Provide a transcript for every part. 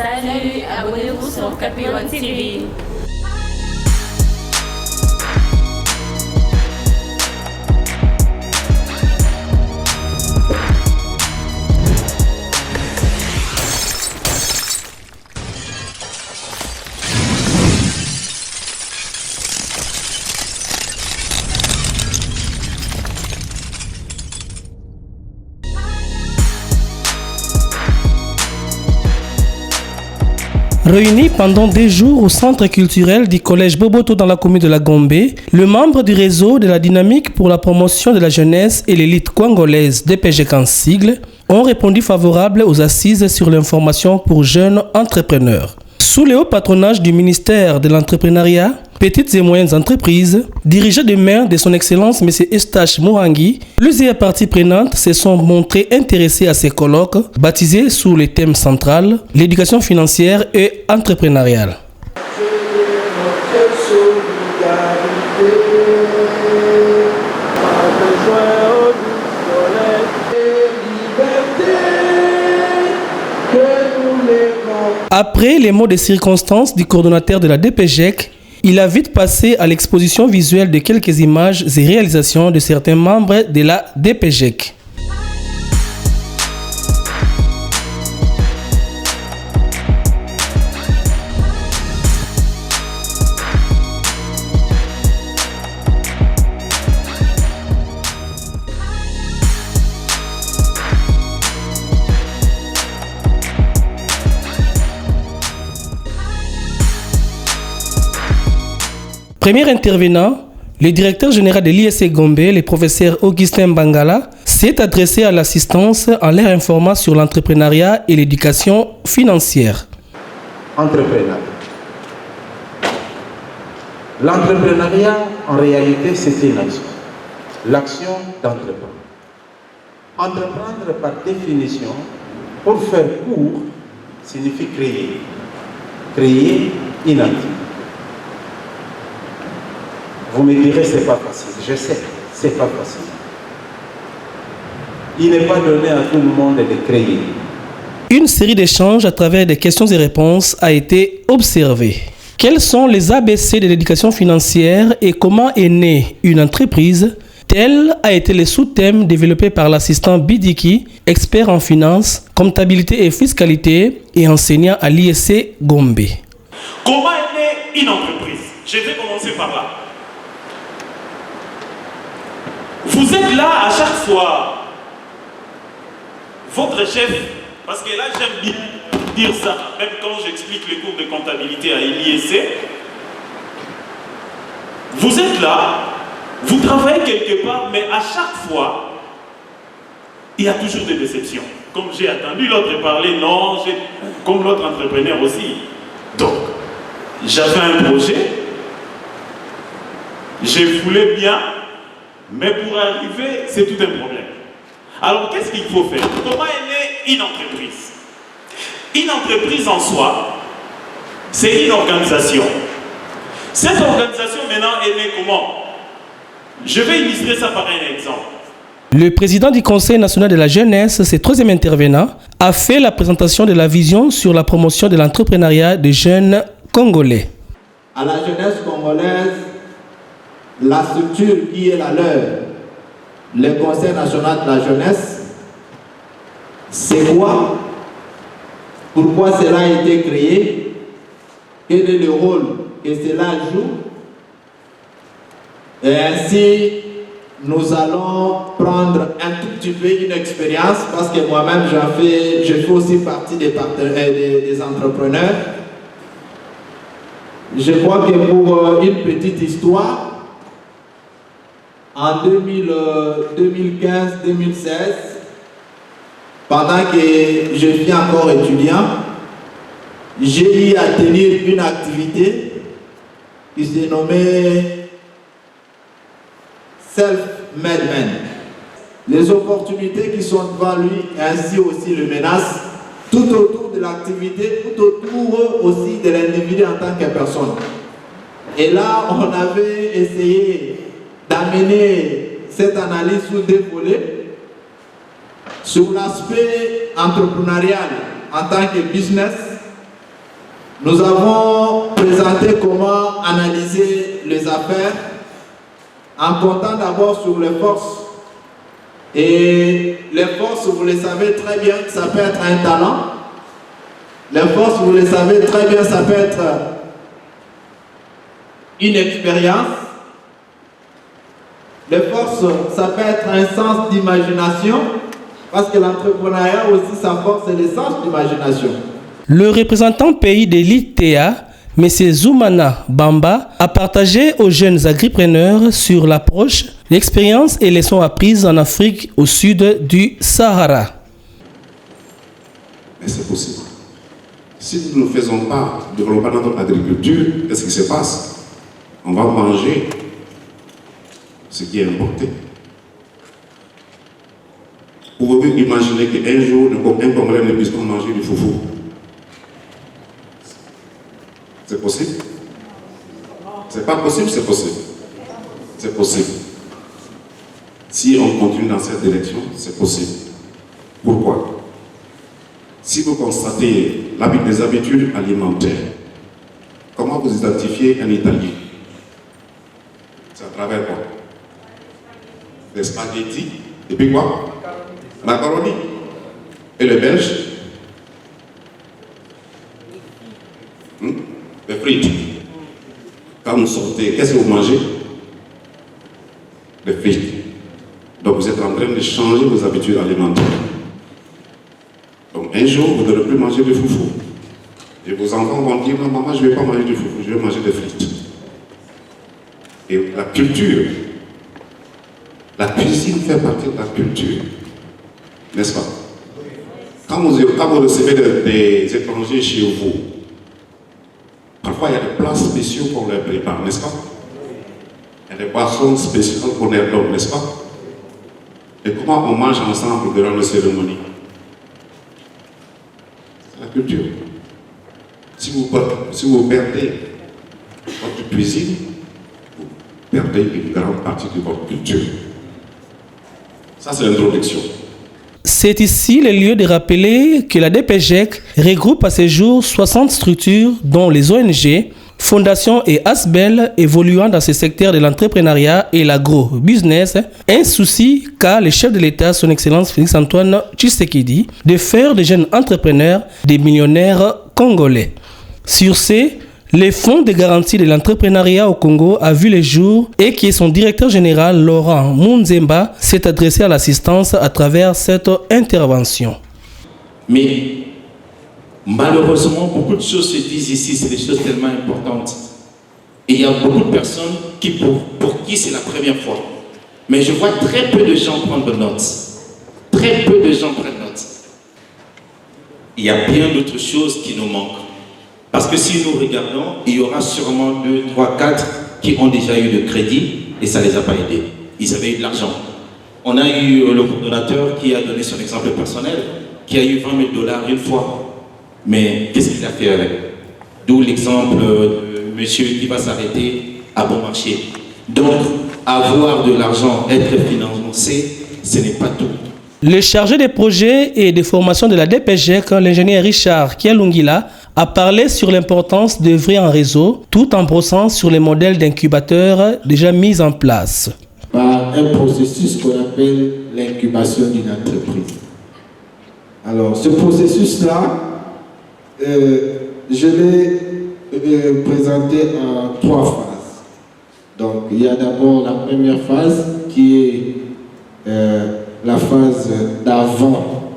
Salut, abonnez-vous sur Capion TV. Réunis pendant 2 jours au centre culturel du collège Boboto dans la commune de la Gombe, le membre du réseau de la dynamique pour la promotion de la jeunesse et l'élite congolaise DPGEC en sigle ont répondu favorable aux assises sur l'information pour jeunes entrepreneurs. Sous le haut patronage du ministère de l'entrepreneuriat, petites et moyennes entreprises, dirigé de main de son excellence M. Eustache Mourangi, plusieurs parties prenantes se sont montrées intéressées à ces colloques, baptisés sous le thème central, l'éducation financière et entrepreneuriale. Après les mots de circonstance du coordonnateur de la DPGEC, il a vite passé à l'exposition visuelle de quelques images et réalisations de certains membres de la DPGEC. Premier intervenant, le directeur général de l'ISC Gombe, le professeur Augustin Bangala, s'est adressé à l'assistance en leur informant sur l'entrepreneuriat et l'éducation financière. Entrepreneuriat. L'entrepreneuriat, en réalité, c'est une action. L'action d'entreprendre. Entreprendre, par définition, pour faire court, signifie créer. Créer une activité. Vous me direz, c'est pas facile. Je sais, c'est pas facile. Il n'est pas donné à tout le monde de créer. Une série d'échanges à travers des questions et réponses a été observée. Quels sont les ABC de l'éducation financière et comment est née une entreprise? Tel a été le sous-thème développé par l'assistant Bidiki, expert en finance, comptabilité et fiscalité et enseignant à l'ISC Gombe. Comment est née une entreprise? Je vais commencer par là. Vous êtes là à chaque fois, votre chef, parce que là j'aime bien dire ça, même quand j'explique les cours de comptabilité à l'ISC, vous êtes là, vous travaillez quelque part, mais à chaque fois, il y a toujours des déceptions. Comme j'ai entendu l'autre parler, non, comme l'autre entrepreneur aussi. Donc, j'avais un projet, je voulais bien, mais pour arriver, c'est tout un problème. Alors, qu'est-ce qu'il faut faire? Comment est née une entreprise? Une entreprise en soi, c'est une organisation. Cette organisation maintenant est née comment? Je vais illustrer ça par un exemple. Le président du Conseil national de la jeunesse, ce troisième intervenant, a fait la présentation de la vision sur la promotion de l'entrepreneuriat des jeunes congolais. À la jeunesse congolaise, la structure qui est la leur, le Conseil national de la jeunesse, c'est quoi? Pourquoi cela a été créé? Quel est le rôle que cela joue? Et ainsi, nous allons prendre un tout petit peu une expérience, parce que moi-même, je fais aussi partie des entrepreneurs. Je crois que pour une petite histoire, en 2015-2016, pendant que je suis encore étudiant, j'ai eu à tenir une activité qui se nommait Self-Made Man. Les opportunités qui sont devant lui, ainsi aussi le menace, tout autour de l'activité, tout autour aussi de l'individu en tant que personne. Et là, on avait essayé d'amener cette analyse sous deux volets. Sur l'aspect entrepreneurial en tant que business Nous avons présenté comment analyser les affaires en comptant d'abord sur les forces. Et les forces, vous le savez très bien, ça peut être un talent. Les forces, vous le savez très bien, ça peut être une expérience. Les forces, ça peut être un sens d'imagination, parce que l'entrepreneuriat aussi, sa force, c'est le sens d'imagination. Le représentant pays de l'ITA, M. Zoumana Bamba, a partagé aux jeunes agripreneurs sur l'approche, l'expérience et les leçons apprises en Afrique au sud du Sahara. Mais c'est possible. Si nous ne faisons pas, ne développons pas notre agriculture, qu'est-ce qui se passe? On va manger ce qui est importé. Pouvez-vous imaginer qu'un jour, un Congolais ne puisse pas manger du foufou? C'est possible? C'est pas possible, c'est possible. C'est possible. Si on continue dans cette direction, c'est possible. Pourquoi? Si vous constatez les habitudes alimentaires, comment vous identifiez un Italien? C'est à travers quoi? Des spaghettis, et puis quoi? Macaroni. Et le Belge? Les frites. Quand vous sortez, qu'est-ce que vous mangez? Les frites. Donc vous êtes en train de changer vos habitudes alimentaires. Donc un jour, vous ne devrez plus manger de foufou. Et vos enfants vont dire, non maman, je ne vais pas manger de foufou, je vais manger des frites. Et la culture, la cuisine fait partie de la culture. N'est-ce pas? Quand vous recevez des étrangers chez vous, parfois il y a des plats spéciaux qu'on leur prépare, n'est-ce pas? Il y a des boissons spéciales qu'on leur donne, n'est-ce pas? Et comment on mange ensemble durant les cérémonies? C'est la culture. Si vous perdez votre cuisine, vous perdez une grande partie de votre culture. Ça, c'est l'introduction. C'est ici le lieu de rappeler que la DPGEC regroupe à ce jour 60 structures, dont les ONG, fondations et ASBEL évoluant dans ce secteur de l'entrepreneuriat et l'agro-business, un souci qu'a le chef de l'État, son Excellence Félix-Antoine Tshisekedi, de faire des jeunes entrepreneurs des millionnaires congolais. Sur ce, le Fonds de garantie de l'entrepreneuriat au Congo a vu le jour et qui est son directeur général, Laurent Munzemba, s'est adressé à l'assistance à travers cette intervention. Mais malheureusement, beaucoup de choses se disent ici, c'est des choses tellement importantes. Et il y a beaucoup de personnes pour qui c'est la première fois. Mais je vois très peu de gens prendre note. Très peu de gens prennent note. Il y a bien d'autres choses qui nous manquent. Parce que si nous regardons, il y aura sûrement 2, 3, 4 qui ont déjà eu le crédit et ça ne les a pas aidés. Ils avaient eu de l'argent. On a eu le coordonnateur qui a donné son exemple personnel, qui a eu $20 000 une fois. Mais qu'est-ce qu'il a fait avec? D'où l'exemple de monsieur qui va s'arrêter à bon marché. Donc, avoir de l'argent, être financé, ce n'est pas tout. Le chargé des projets et des formations de la DPGEC, l'ingénieur Richard Kialungila, a parlé sur l'importance d'œuvrer en réseau tout en brossant sur les modèles d'incubateurs déjà mis en place. Par un processus qu'on appelle l'incubation d'une entreprise. Alors, ce processus-là, je l'ai présenté en 3 phases. Donc, il y a d'abord la première phase qui est la phase d'avant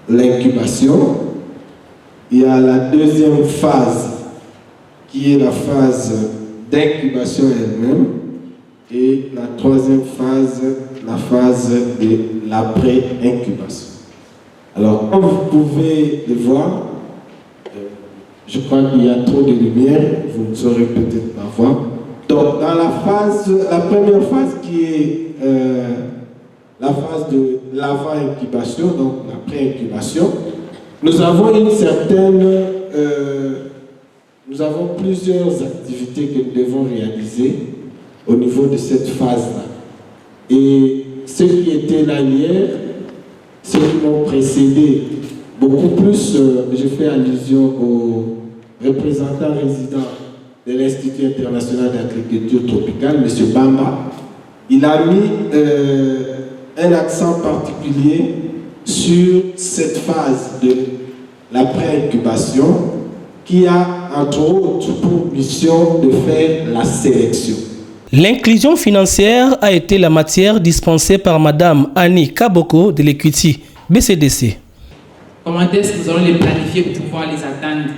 l'incubation. Il y a la deuxième phase qui est la phase d'incubation elle-même. Et la troisième phase, la phase de l'après-incubation. Alors, comme vous pouvez le voir, je crois qu'il y a trop de lumière, vous ne saurez peut-être pas voir. Donc, dans la première phase qui est la phase de l'avant-incubation, donc l'après-incubation, nous avons nous avons plusieurs activités que nous devons réaliser au niveau de cette phase-là. Et ceux qui étaient là hier, ceux qui m'ont précédé, beaucoup plus, je fais allusion représentant résident de l'Institut international d'agriculture tropicale, M. Bamba, il a mis un accent particulier sur cette phase de la pré-incubation qui a entre autres pour mission de faire la sélection. L'inclusion financière a été la matière dispensée par Madame Annie Kaboko de l'Equity BCDC. Comment est-ce que nous allons les planifier pour pouvoir les atteindre?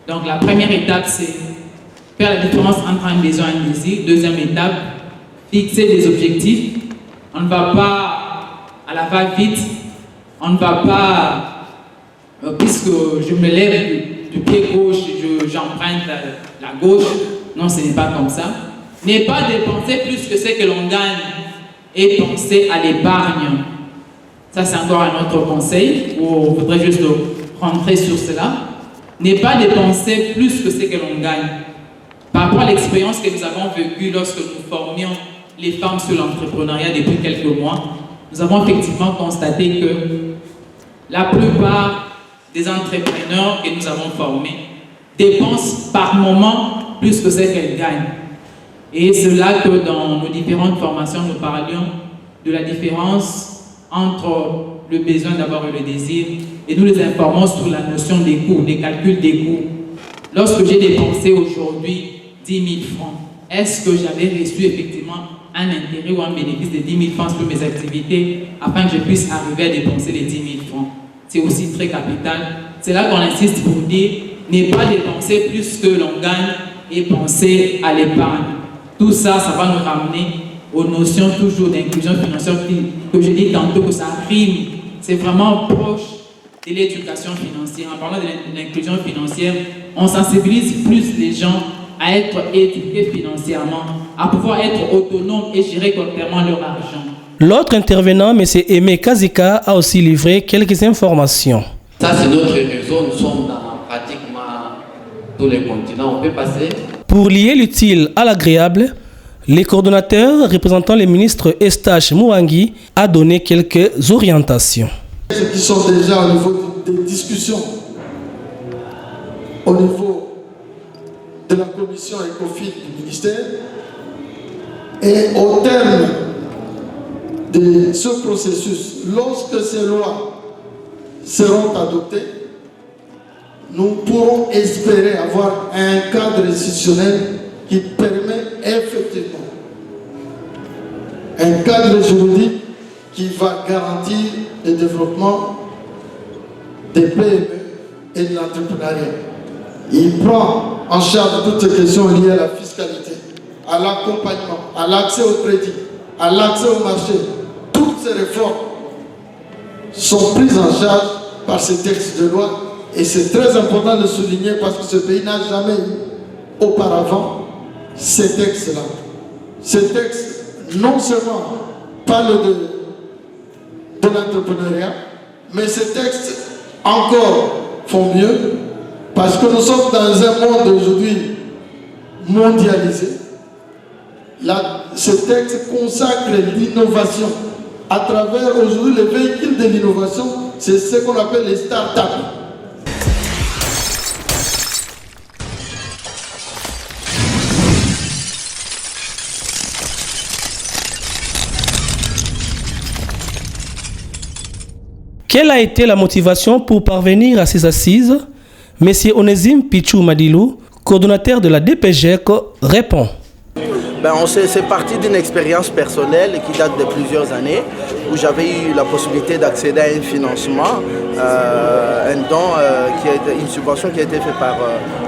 Donc la première étape, c'est faire la différence entre un besoin et un désir. Deuxième étape, fixer des objectifs. On ne va pas à la va-vite, on ne va pas, puisque je me lève du pied gauche, j'emprunte la gauche. Non, ce n'est pas comme ça. Ne pas dépenser plus que ce que l'on gagne et penser à l'épargne. Ça, c'est encore un autre conseil, où on voudrait juste rentrer sur cela. Ne pas dépenser plus que ce que l'on gagne. Par rapport à l'expérience que nous avons vécue lorsque nous formions les femmes sur l'entrepreneuriat depuis quelques mois, nous avons effectivement constaté que la plupart des entrepreneurs que nous avons formés dépensent par moment plus que ce qu'elles gagnent. Et c'est là que dans nos différentes formations, nous parlions de la différence entre le besoin d'avoir et le désir, et nous les informons sur la notion des coûts, des calculs des coûts. Lorsque j'ai dépensé aujourd'hui 10 000 francs, est-ce que j'avais reçu effectivement un intérêt ou un bénéfice de 10 000 francs sur mes activités afin que je puisse arriver à dépenser les 10 000 francs? C'est aussi très capital. C'est là qu'on insiste pour dire ne pas dépenser plus que l'on gagne et penser à l'épargne. Tout ça, ça va nous ramener aux notions toujours d'inclusion financière que je dis tantôt que ça rime. C'est vraiment proche de l'éducation financière. En parlant de l'inclusion financière, on sensibilise plus les gens à être éduqués financièrement, à pouvoir être autonomes et gérer correctement leur argent. L'autre intervenant, M. Aimé Kazika, a aussi livré quelques informations. Ça, c'est notre réseau. Nous sommes dans pratiquement tous les continents. On peut passer. Pour lier l'utile à l'agréable, les coordonnateurs représentant les ministres Eustache Mouangi a donné quelques orientations. Ceux qui sont déjà au niveau des discussions, au niveau de la commission ECOFIN du ministère, et au terme de ce processus, lorsque ces lois seront adoptées, nous pourrons espérer avoir un cadre institutionnel qui permet effectivement un cadre juridique qui va garantir le développement des PME et de l'entrepreneuriat. Il prend en charge toutes ces questions liées à la fiscalité, à l'accompagnement, à l'accès au crédit, à l'accès au marché. Toutes ces réformes sont prises en charge par ces textes de loi. Et c'est très important de souligner parce que ce pays n'a jamais eu auparavant ces textes-là. Ces textes, non seulement parlent de l'entrepreneuriat, mais ces textes encore font mieux parce que nous sommes dans un monde aujourd'hui mondialisé. Ces textes consacrent l'innovation à travers aujourd'hui les véhicules de l'innovation, c'est ce qu'on appelle les start-up. Quelle a été la motivation pour parvenir à ces assises? Monsieur Onésime Pichou Madilou, coordonnateur de la DPGEC, répond. C'est parti d'une expérience personnelle qui date de plusieurs années où j'avais eu la possibilité d'accéder à un financement, un don, une subvention qui a été faite par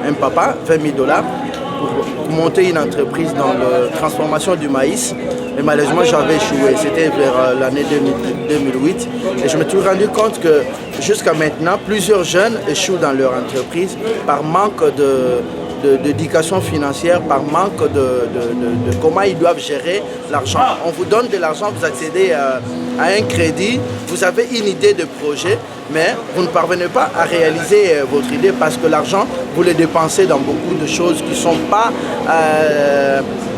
un papa, 20 000 $ pour monter une entreprise dans la transformation du maïs. Et malheureusement, j'avais échoué. C'était vers l'année 2008. Et je me suis rendu compte que jusqu'à maintenant, plusieurs jeunes échouent dans leur entreprise par manque d'éducation financière, par manque de comment ils doivent gérer l'argent. On vous donne de l'argent, vous accédez à un crédit, vous avez une idée de projet, mais vous ne parvenez pas à réaliser votre idée parce que l'argent, vous le dépensez dans beaucoup de choses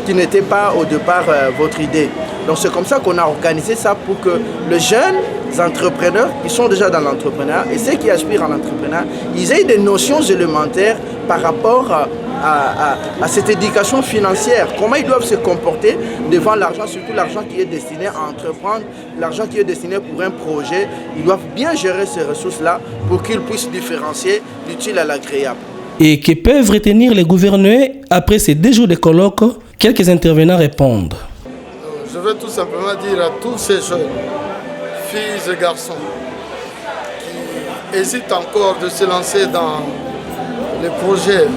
qui n'étaient pas au départ votre idée. Donc c'est comme ça qu'on a organisé ça pour que le jeune entrepreneurs qui sont déjà dans l'entrepreneuriat et ceux qui aspirent à l'entrepreneuriat, ils aient des notions élémentaires par rapport à cette éducation financière. Comment ils doivent se comporter devant l'argent, surtout l'argent qui est destiné à entreprendre, l'argent qui est destiné pour un projet. Ils doivent bien gérer ces ressources-là pour qu'ils puissent différencier l'utile à l'agréable. Et que peuvent retenir les gouverneurs après ces 2 jours de colloque? Quelques intervenants répondent. Je veux tout simplement dire à tous ces jeunes, filles et garçons, qui hésitent encore de se lancer dans les projets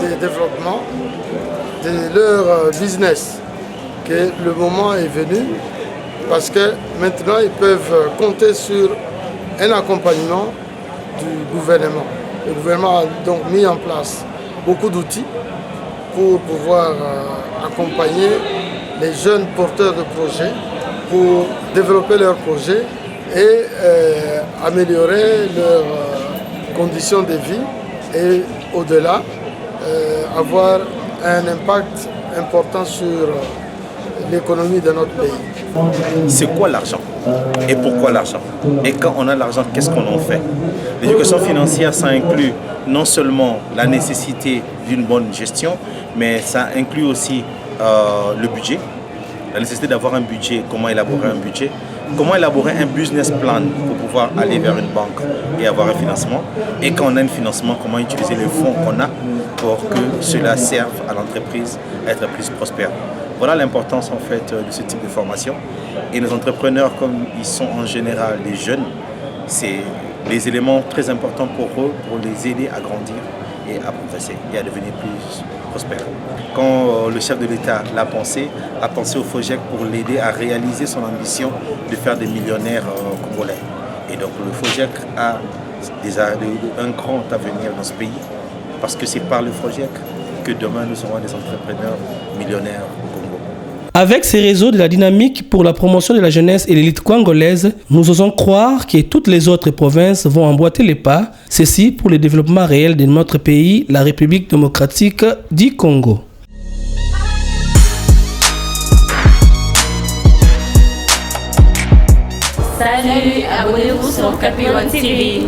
de développement de leur business, que le moment est venu parce que maintenant ils peuvent compter sur un accompagnement du gouvernement. Le gouvernement a donc mis en place beaucoup d'outils pour pouvoir accompagner les jeunes porteurs de projets pour développer leurs projets et améliorer leurs conditions de vie et au-delà avoir un impact important sur l'économie de notre pays. C'est quoi l'argent? Et pourquoi l'argent? Et quand on a l'argent, qu'est-ce qu'on en fait? L'éducation financière, ça inclut non seulement la nécessité d'une bonne gestion, mais ça inclut aussi le budget, la nécessité d'avoir un budget, comment élaborer un budget, comment élaborer un business plan pour pouvoir aller vers une banque et avoir un financement. Et quand on a un financement, comment utiliser les fonds qu'on a pour que cela serve à l'entreprise à être plus prospère. Voilà l'importance en fait de ce type de formation. Et nos entrepreneurs, comme ils sont en général des jeunes, c'est les éléments très importants pour eux, pour les aider à grandir et à progresser et à devenir plus prospères. Quand le chef de l'État l'a pensé, a pensé au FOGEC pour l'aider à réaliser son ambition de faire des millionnaires congolais. Et donc le FOGEC a un grand avenir dans ce pays, parce que c'est par le FOGEC que demain nous serons des entrepreneurs millionnaires au Congo. Avec ces réseaux de la dynamique pour la promotion de la jeunesse et l'élite congolaise, nous osons croire que toutes les autres provinces vont emboîter les pas, ceci pour le développement réel de notre pays, la République démocratique du Congo. Salut, abonnez-vous sur Capi One TV.